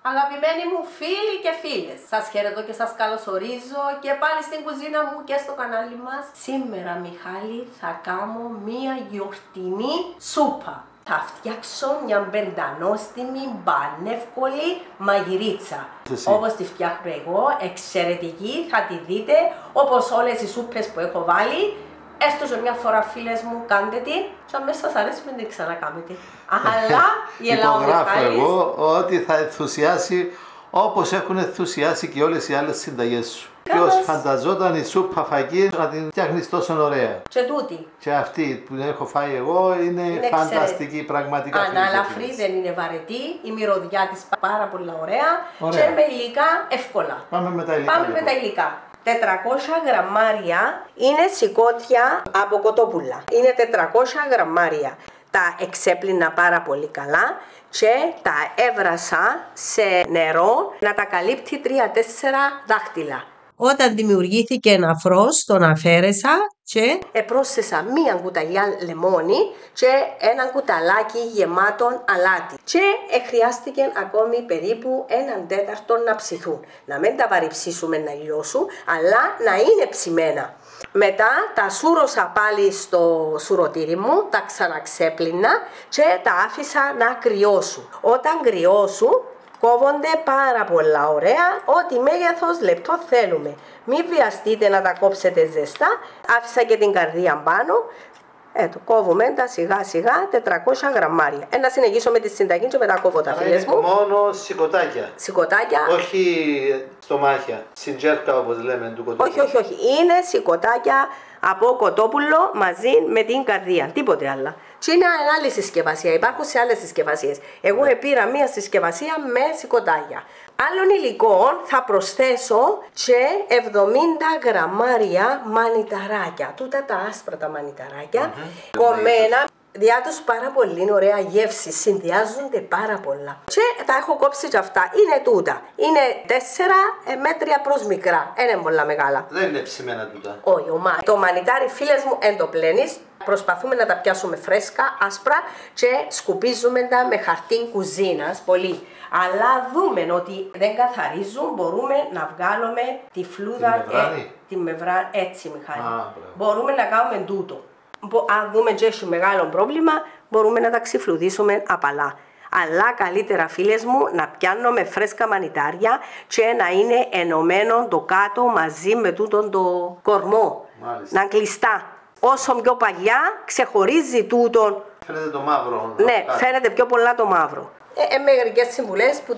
Αγαπημένοι μου φίλοι και φίλες, σας χαιρετώ και σας καλωσορίζω και πάλι στην κουζίνα μου και στο κανάλι μας. Σήμερα, Μιχάλη, θα κάνω μία γιορτινή σούπα. Θα φτιάξω μια μπεντανόστιμη, πανεύκολη μαγειρίτσα. Όπως τη φτιάχνω εγώ, εξαιρετική, θα τη δείτε, όπως όλες οι σούπες που έχω βάλει. Έστω και μια φορά, φίλες μου, κάντε τη και αν μέσα σας αρέσει μην την ξανακάμετε. Αλλά η Υπογράφω εγώ ότι θα ενθουσιάσει όπως έχουν ενθουσιάσει και όλες οι άλλες συνταγές σου. Ποιος φανταζόταν η σούπα φακή να την φτιάχνεις τόσο ωραία. Και τούτη. Και αυτή που έχω φάει εγώ είναι φανταστική πραγματικά. Αναλαφρή, δεν είναι βαρετή, η μυρωδιά της πάρα πολύ ωραία. Και με υλικά εύκολα. Πάμε με τα υλικά. 400 γραμμάρια είναι σηκώτια από κοτόπουλα. Είναι 400 γραμμάρια. Τα εξέπλυνα πάρα πολύ καλά και τα έβρασα σε νερό να τα καλύπτει 3-4 δάχτυλα. Όταν δημιουργήθηκε ένα αφρός, τον αφαίρεσα και πρόσθεσα μία κουταλιά λεμόνι και ένα κουταλάκι γεμάτον αλάτι. Και χρειάστηκε ακόμη περίπου 1/4 να ψηθούν. Να μην τα βαριψίσουμε να λιώσουν, αλλά να είναι ψημένα. Μετά τα σούρωσα πάλι στο σουρωτήρι μου, τα ξαναξέπλυνα και τα άφησα να κρυώσουν. Όταν κρυώσουν, κόβονται πάρα πολλά ωραία, ό,τι μέγεθος λεπτό θέλουμε. Μην βιαστείτε να τα κόψετε ζεστά. Άφησα και την καρδία πάνω. Το κόβουμε τα σιγά σιγά 400 γραμμάρια. Να συνεχίσω με τη συνταγή και μετά κόβω τα φίλες μου. Μόνο σηκωτάκια. Σηκωτάκια. Όχι στομάχια. Συντζέρκα όπως λέμε του κοτόπουλου. Όχι. Είναι σηκωτάκια από κοτόπουλο μαζί με την καρδία. Τίποτε άλλο. Και είναι άλλη συσκευασία. Υπάρχουν σε άλλες συσκευασίες. Εγώ πήρα μία συσκευασία με σηκωτάκια. Άλλων υλικών θα προσθέσω και 70 γραμμάρια μανιταράκια. Τούτα τα άσπρα τα μανιταράκια. Κομμένα. Διά τους πάρα πολύ ωραία γεύση, συνδυάζονται πάρα πολλά. Και τα έχω κόψει και αυτά. Είναι τούτα. Είναι 4 μέτρια προς μικρά. Είναι πολλά μεγάλα. Δεν είναι ψημένα τούτα. Όχι, το μανιτάρι, φίλες μου, εν το πλένεις. Προσπαθούμε να τα πιάσουμε φρέσκα, άσπρα και σκουπίζουμε τα με χαρτί κουζίνας πολύ. Αλλά δούμε ότι δεν καθαρίζουν, μπορούμε να βγάλουμε τη φλούδα. Τη μευρά, έτσι, Μιχάλη. Μπορούμε να κάνουμε τούτο. Αν δούμε και έχει μεγάλο πρόβλημα, μπορούμε να τα ξυφλουδίσουμε απαλά. Αλλά καλύτερα, φίλες μου, να πιάνουμε φρέσκα μανιτάρια και να είναι ενωμένο το κάτω μαζί με τούτον το κορμό. Μάλιστα. Να κλειστά. Όσο πιο παλιά ξεχωρίζει τούτον. Φαίνεται το μαύρο. Ναι, φαίνεται πιο πολλά το μαύρο. Μερικές συμβουλές που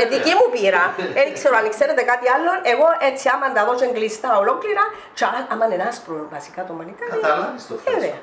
δική μου πήρα. Δεν ξέρω αν ξέρετε κάτι άλλο. Εγώ έτσι άμα τα δώσω κλειστά ολόκληρα, και άμα είναι άσπρο βασικά το μανιτάρι. Καταλάβεις το φρέσκο.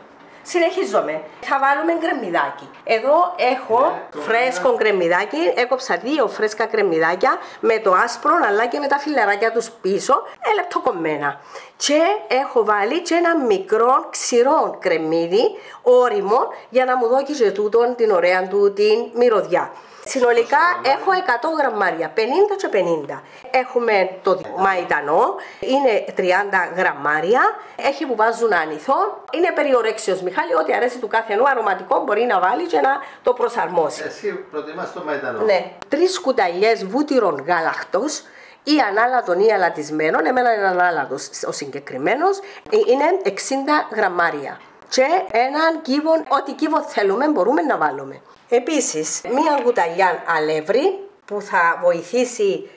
Συνεχίζουμε. Θα βάλουμε κρεμμυδάκι. Εδώ έχω φρέσκο κρεμμυδάκι. Έκοψα 2 φρέσκα κρεμμυδάκια με το άσπρο αλλά και με τα φιλαράκια τους πίσω. Λεπτοκομμένα. Και έχω βάλει και ένα μικρό ξηρό κρεμμύδι, όριμο, για να μου δώσει και τούτον την ωραία του την μυρωδιά. Συνολικά έχω 100 γραμμάρια, 50 και 50. Έχουμε το μαϊτανό, είναι 30 γραμμάρια. Έχει που βάζουν άνηθο. Είναι περιορέξιος, Μιχάλη, ό,τι αρέσει του κάθε αρωματικό μπορεί να βάλει και να το προσαρμόσει. Εσύ προτιμάς το μαϊτανό. Ναι. 3 κουταλιές βούτυρων γάλακτος ή ανάλατον ή αλατισμένων. Εμένα είναι ανάλατος ο συγκεκριμένος. Είναι 60 γραμμάρια. Και έναν κύβο, ό,τι κύβο θέλουμε μπορούμε να βάλουμε. Επίσης, μία κουταλιά αλεύρι που θα βοηθήσει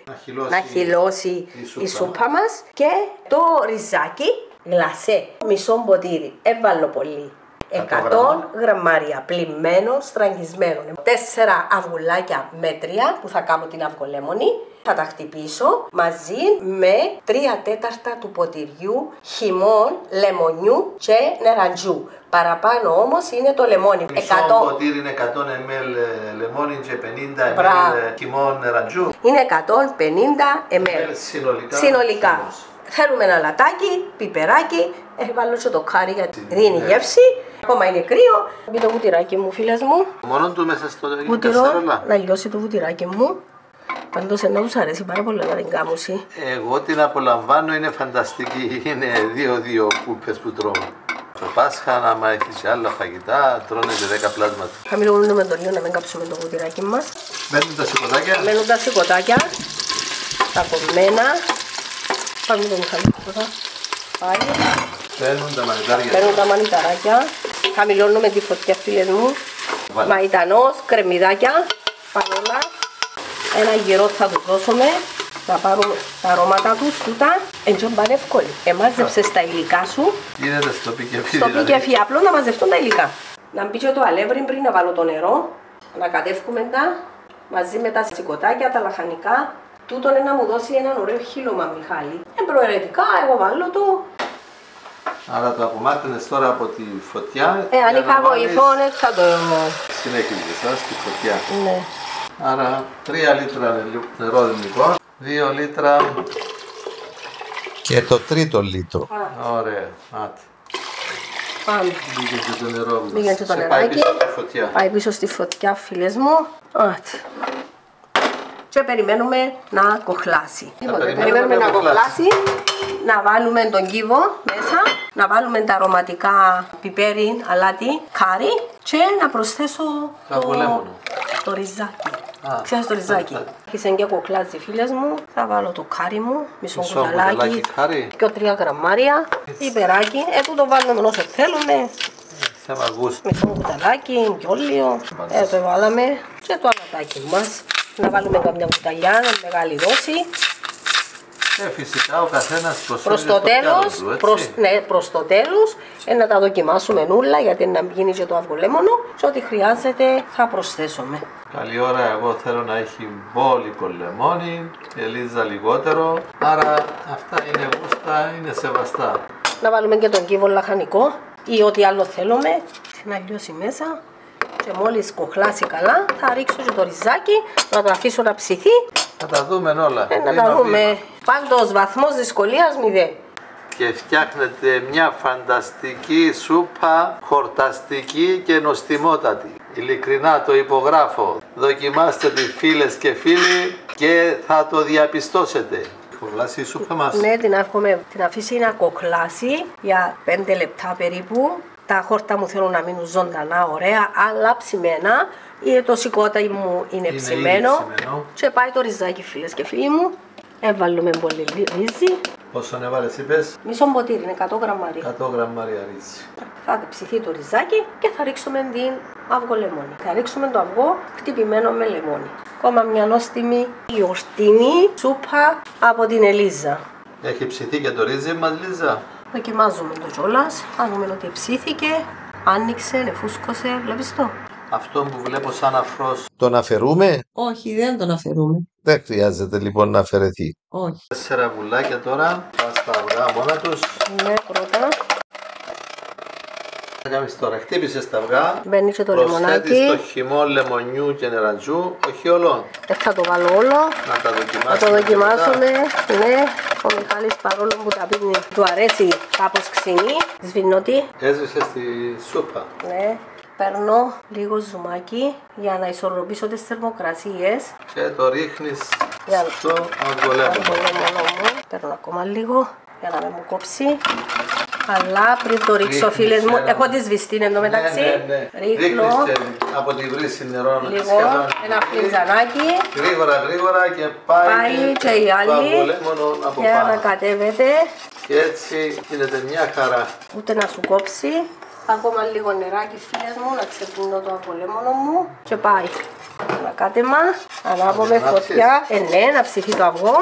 να χυλώσει η σούπα μας και το ριζάκι γλασέ, μισό ποτήρι, έβαλω πολύ. 100 γραμμάρια, πλυμμένο, στραγγισμένο. 4 αυγουλάκια μέτρια που θα κάνω την αυγολέμονη. Θα τα χτυπήσω μαζί με 3/4 του ποτηριού χυμών, λεμονιού και νεραντζού. Παραπάνω όμως είναι το λεμόνι. Μισό ποτήρι είναι 100 ml λεμόνι και 50 ml χυμών νεραντζού. Είναι 150 ml συνολικά. Θέλουμε ένα λατάκι, πιπεράκι, βάλω και το κάρι γιατί δίνει γεύση. Ακόμα είναι κρύο. Μπει το βουτυράκι μου, φίλες μου. Μόνο του μέσα στο βούτυρο, να λιώσει το βουτυράκι μου. Πάντως ενώ τους αρέσει πάρα πολύ να την κάμουσει. Εγώ την απολαμβάνω, είναι φανταστική. Είναι 2-2 κούπες που τρώω. Το Πάσχα, άμα έχεις άλλα φαγητά, τρώνε και 10 πλάσματα. Χαμηλώνουμε το λίγο να μην κάψουμε το κουτυράκι μας. Μένουν τα σηκωτάκια. Μένουν τα σηκωτάκια, τα κομμένα. Πάμε το Μιχαλή που θα πάει. Μένουν τα μανιτάρια. Μένουν τα μανιταράκια. Χαμηλώνουμε τη φωτιά, φίλες μου. Μαϊτανός, κρεμμυδάκια, πανόλα. Ένα γυρό θα του δώσουμε. Να πάρουμε τα αρώματα τους, τούτα. Έτσι πάνε εύκολοι. Εμάζεψες τα υλικά σου. Γίνεται στο πικεφί. Στο πικεφί, απλό να μαζευτούν τα υλικά. Να μπει και το αλεύρι πριν να βάλω το νερό. Να κατεύχουμε τα μαζί με τα σηκωτάκια, τα λαχανικά. Τούτον είναι να μου δώσει έναν ωραίο χύλωμα, Μιχάλη. Προαιρετικά, εγώ βάλω το. Άρα το απομάκρυνες τώρα από τη φωτιά. Αν είχα βοηθό, θα το. Συνέχιζες στη φωτιά. Ναι. Άρα 3 λίτρα νερό λοιπόν, 2 λίτρα και το τρίτο λίτρο. Ωραία, άτε. Πάμε. Μπήκε και το νερό μας. Μπήκε και το νεράκι. Πάει πίσω στη φωτιά. Πάει πίσω στη φωτιά, φίλες μου. Άτε. Και περιμένουμε να κοχλάσει. Περιμένουμε να κοχλάσει. Να βάλουμε τον κύβο μέσα. Να βάλουμε τα αρωματικά πιπέρι, αλάτι, κάρι. Και να προσθέσω το ριζάκι. Ξέρεις το ριζάκι. Άρχισε και κοκλάζει, φίλες μου. Θα βάλω το κάρι μου, μισό κουταλάκι και 3 γραμμάρια. Πιπεράκι. Τούτο βάλουμε όσο θέλουμε. Μισό κουταλάκι, πιόλιο. Το βάλαμε. Και το αλατάκι μας. Να βάλουμε καμιά κουταλιά, μεγάλη δόση. Φυσικά ο καθένας προς το τέλος, προς το τέλος, να τα δοκιμάσουμε νουλα γιατί να γίνει και το αυγολέμονο και ό,τι χρειάζεται θα προσθέσουμε. Καλή ώρα, εγώ θέλω να έχει μπόλικο λεμόνι, Ελίζα λιγότερο, άρα αυτά είναι γούστα, είναι σεβαστά. Να βάλουμε και τον κύβο λαχανικό ή ό,τι άλλο θέλουμε, να λιώσει μέσα. Και μόλις κοχλάσει καλά θα ρίξω και το ριζάκι, να το αφήσω να ψηθεί. Θα τα δούμε όλα. Να τα δούμε. Πάντως βαθμός δυσκολίας 0. Και φτιάχνετε μια φανταστική σούπα, χορταστική και νοστιμότατη. Ειλικρινά το υπογράφω. Δοκιμάστε τη φίλες και φίλοι και θα το διαπιστώσετε. Κοκλάσει η σούπα μας. Ναι, την αφήσει να κοκλάσει για 5 λεπτά περίπου. Τα χόρτα μου θέλουν να μείνουν ζωντανά, ωραία, αλλά ψημένα. Το σηκώτα μου είναι ψημένο. Και πάει το ριζάκι, φίλες και φίλοι μου. Έβαλουμε πολύ ρύζι. Πόσο έβαλες είπες? Μισό ποτήρι, είναι 100 γραμμάρια. 100 γραμμάρια ρύζι. Θα ψηθεί το ριζάκι και θα ρίξουμε την αυγολεμόνι. Θα ρίξουμε το αυγό χτυπημένο με λεμόνι. Ακόμα μια νόστιμη γιορτινή σούπα από την Ελίζα. Έχει ψηθεί και το ρύζι μας, Λίζα? Δοκιμάζουμε το κιόλας, αν δούμε ότι ψήθηκε, άνοιξε, εφούσκωσε, βλέπεις το. Αυτό που βλέπω σαν αφρός, τον αφαιρούμε? Όχι, δεν τον αφαιρούμε. Δεν χρειάζεται λοιπόν να αφαιρεθεί. Όχι. 4 βουλάκια τώρα, πας στα αυγά μόνα τους. Ναι, πρώτα. Θα κάνεις τώρα, χτύπησες τα αυγά. Μπαίνει και το λεμονάκι. Προσθέτεις το χυμό λεμονιού και νεραντζού, όχι όλων. Θα το βάλω όλο. Να το δοκιμάσουμε. Ναι. Ο Μιχάλης παρόλο που τα πίνει, του αρέσει κάπως ξινή. Σβηνότη. Έσβησε στη σούπα. Ναι. Παίρνω λίγο ζουμάκι για να ισορροπήσω τις θερμοκρασίες. Και το ρίχνεις στο αυγολέμονο. Παίρνω ακόμα λίγο για να μην μου κόψει. Αλλά πριν το ρίξω, φίλες μου, έχω τη σβηστή εντωμεταξύ. Ναι. Ρίχνω από τη βρύση νερό λίγο, ένα φλιτζανάκι. Γρήγορα και πάει και η άλλη από για πάνω. να κατέβεται. Και έτσι γίνεται μια χαρά. Ούτε να σου κόψει. Ακόμα λίγο νεράκι, φίλες μου, να ξεπλύνω το αυγολέμονο μου και πάει. Ανακάτεμα, ανάβουμε φωτιά, ναι, να ψηθεί το αυγό.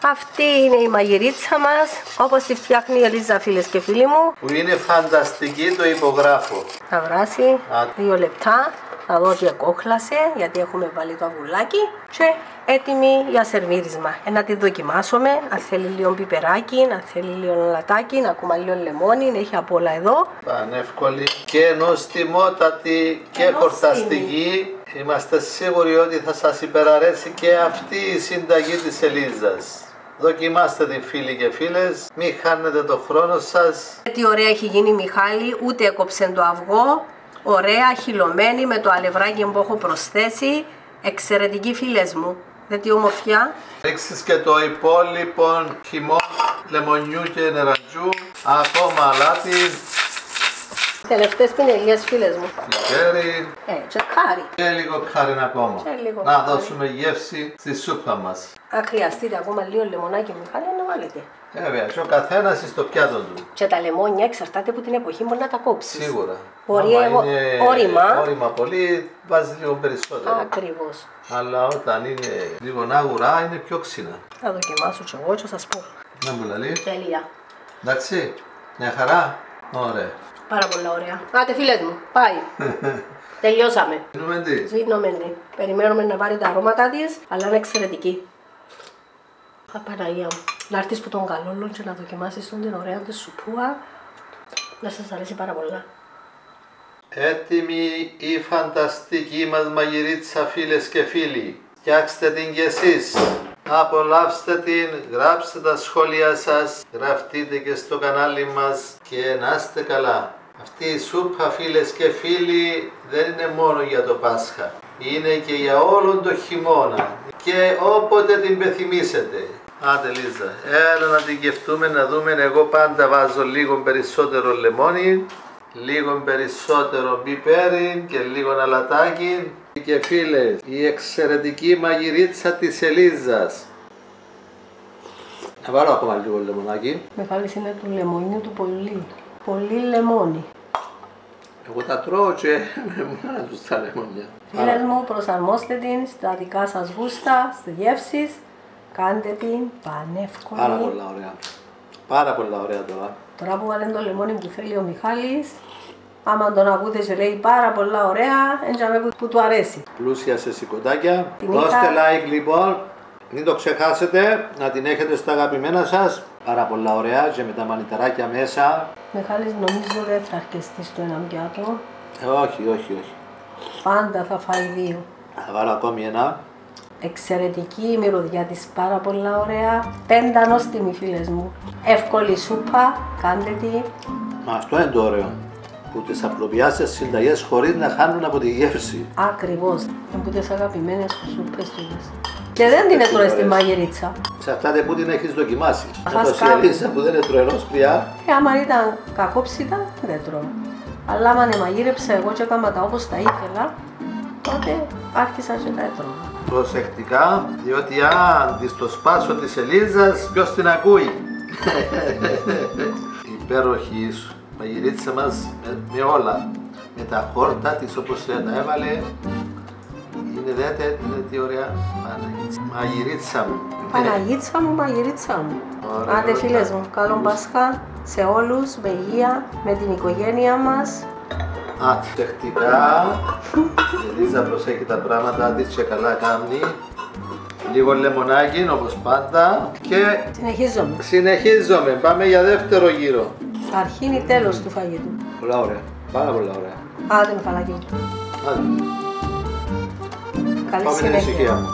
Αυτή είναι η μαγειρίτσα μας, όπως τη φτιάχνει η Ελίζα, φίλες και φίλοι μου. Που είναι φανταστική, το υπογράφω. Θα βράσει 2 λεπτά, θα δω ότι εκόχλασε, γιατί έχουμε βάλει το αυγουλάκι και έτοιμη για σερβίρισμα. Να τη δοκιμάσουμε, αν θέλει λίγο πιπεράκι, αν θέλει λίγο λατάκι, να ακόμα λίγο λεμόνι, έχει απ' όλα εδώ. Πανεύκολη και νοστιμότατη και χορταστική. Είμαστε σίγουροι ότι θα σας υπεραρέσει και αυτή η συνταγή της Ελίζας. Δοκιμάστε την φίλοι και φίλες, μην χάνετε το χρόνο σας. Τι ωραία έχει γίνει, Μιχάλη, ούτε έκοψε το αυγό. Ωραία, χυλωμένη με το αλευράκι που έχω προσθέσει. Εξαιρετική, φίλες μου. Δεν τι ομορφιά. Ρίξεις και το υπόλοιπο χυμό λεμονιού και νεραντζού, ακόμα αλάτι Τελευταίες πινελιές, φίλες μου. Πιπέρι Και κάρι. και λίγο κάρι ακόμα. Και λίγο Να κάρι. δώσουμε γεύση στη σούπα μας. Αν χρειαστείτε ακόμα λίγο λεμονάκι, Μιχάλη, να βάλετε. Βέβαια, και ο καθένας στο πιάτο του. Και τα λεμόνια εξαρτάται από την εποχή, μπορεί να τα κόψεις. Σίγουρα. Μπορεί Άμα εγώ- είναι όρημα. όρημα πολύ, βάζει λίγο περισσότερο. Ακριβώς. Αλλά όταν είναι λίγο άγουρα είναι πιο ξύνα. Θα δοκιμάσω και εγώ και θα σας πω. Να μου λέει. Τέλεια. Εντάξει, μια χαρά. Ωραία. Πάρα πολλά ωραία. Άτε, φίλες μου, πάει. Τελειώσαμε. Σβήνουμε τι. Σβήνουμε, ναι. Περιμένουμε να πάρει τα αρώματα της, αλλά είναι εξαιρετική. Απαναγία μου. Να έρθεις που τον καλόλον και να δοκιμάσεις την ωραία της σουπούα. Να σας αρέσει πάρα πολλά. Έτοιμη η φανταστική μας μαγειρίτσα, φίλες και φίλοι. Φτιάξτε την κι εσείς. Απολαύστε την, γράψτε τα σχόλια σας, γραφτείτε και στο κανάλι μας και να είστε καλά. Αυτή η σούπα, φίλες και φίλοι, δεν είναι μόνο για το Πάσχα. Είναι και για όλον το χειμώνα και όποτε την πεθυμίσετε. Άντε Λίζα, έλα να την γευτούμε να δούμε. Εγώ πάντα βάζω λίγο περισσότερο λεμόνι, λίγο περισσότερο πιπέρι και λίγο αλατάκι. Και φίλες, η εξαιρετική μαγειρίτσα της Ελίζας. Να βάλω ακόμα λίγο λεμονάκι. Μιχάλης, είναι του λεμονιού του πολύ. Πολύ λεμόνι. Εγώ τα τρώω και με μόνα τους τα λεμόνια. Φίλες μου, προσαρμόστε την στα δικά σας γούστα, στις γεύσεις. Κάντε την πανεύκολη. Πάρα πολλά ωραία. Πάρα πολλά ωραία τώρα. Τώρα που βάλει το λεμόνι που θέλει ο Μιχάλης, άμα τον ακούτε και λέει πάρα πολλά ωραία, έντιαμε που του αρέσει. Πλούσια σε σηκωτάκια. Την Δώστε είχα- like λοιπόν. Μην το ξεχάσετε να την έχετε στα αγαπημένα σας. Πάρα πολλά ωραία και με τα μανιταράκια μέσα. Μιχάλης, νομίζω δεν θα αρκεστεί στο ένα πιάτο. Όχι. Πάντα θα φάει δύο. Θα βάλω ακόμη ένα. Εξαιρετική η μυρωδιά της, πάρα πολλά ωραία. Πέντα νόστιμοι, φίλες μου. Εύκολη σούπα, κάντε τη. Μα αυτό είναι το ωραίο. Που τις απλοποιάσεις συνταγές χωρίς να χάνουν από τη γεύση. Ακριβώς. Είναι από τις αγαπημένες σου σούπες τούτες. Και δεν την έτρωε στη μαγειρίτσα. Εξαρτάται που την έχεις δοκιμάσει. Φας Όπως η κάτι. Ελίζα που δεν είναι τροενός πια. Άμα ήταν κακόψητα, δεν τρώω. Αλλά άμα μαγείρεψα εγώ και έκανα τα όπως τα ήθελα, τότε άρχισα και τα έτρωγα. Προσεκτικά, διότι αν της το σπάσω της Ελίζας, ποιος την ακούει. Υπέροχη η μαγειρίτσα μας με όλα. Με τα χόρτα της όπως τα έβαλε. Είναι τι ωραία μαγειρίτσα μου. Παναγίτσα μου, μαγειρίτσα μου. Ωραία, Άντε, ωραία. φίλες μου, καλό Πάσχα σε όλους, με υγεία, με την οικογένεια μας. Προσεκτικά. Η Ελίζα προσέχει τα πράγματα της και καλά κάνει. Λίγο λεμονάκι όπως πάντα. Και Συνεχίζομαι. συνεχίζουμε. Πάμε για δεύτερο γύρο. Αρχήν ή τέλος του φαγητού. Πολλά ωραία. Πάρα πολλά ωραία. Άντε, Μιχαλάκη. Άντε. Καλή Πάμε την ησυχία συνέχεια. μου.